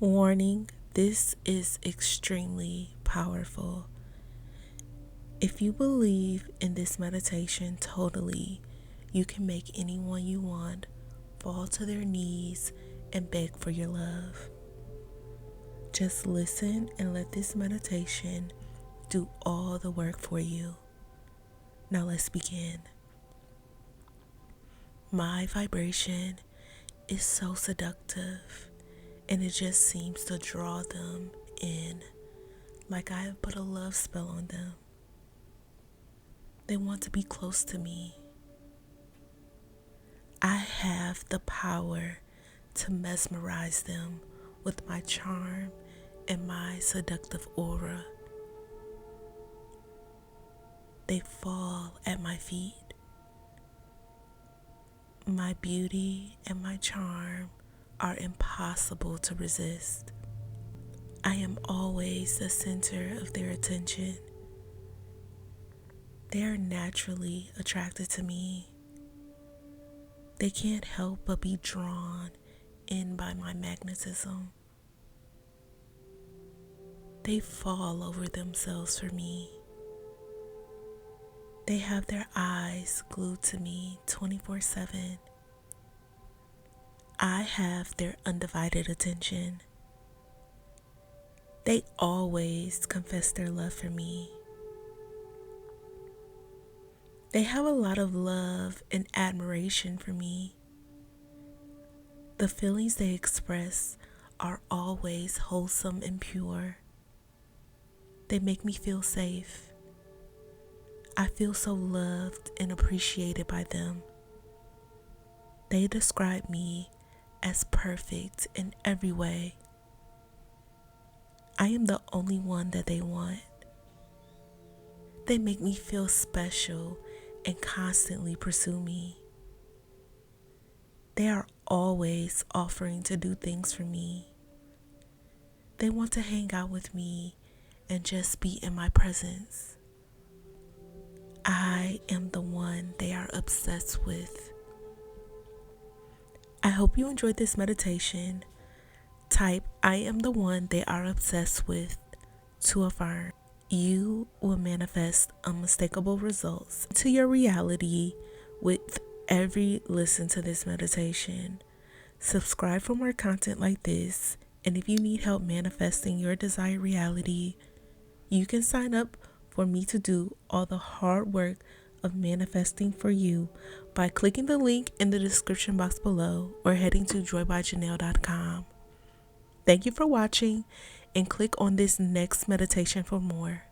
Warning, this is extremely powerful. If you believe in this meditation totally, you can make anyone you want fall to their knees and beg for your love. Just listen and let this meditation do all the work for you. Now let's begin. My vibration is so seductive, and it just seems to draw them in, like I have put a love spell on them. They want to be close to me. I have the power to mesmerize them with my charm and my seductive aura. They fall at my feet. My beauty and my charm are impossible to resist. I am always the center of their attention. They are naturally attracted to me. They can't help but be drawn in by my magnetism. They fall over themselves for me. They have their eyes glued to me 24/7. I have their undivided attention. They always confess their love for me. They have a lot of love and admiration for me. The feelings they express are always wholesome and pure. They make me feel safe. I feel so loved and appreciated by them. They describe me as perfect in every way. I am the only one that they want. They make me feel special and constantly pursue me. They are always offering to do things for me. They want to hang out with me and just be in my presence. I am the one they are obsessed with. I hope you enjoyed this meditation. Type "I am the one they are obsessed with" to affirm. You will manifest unmistakable results to your reality with every listen to this meditation. Subscribe for more content like this, and if you need help manifesting your desired reality, you can sign up for me to do all the hard work of manifesting for you by clicking the link in the description box below or heading to joybyjanell.com. Thank you for watching, and click on this next meditation for more.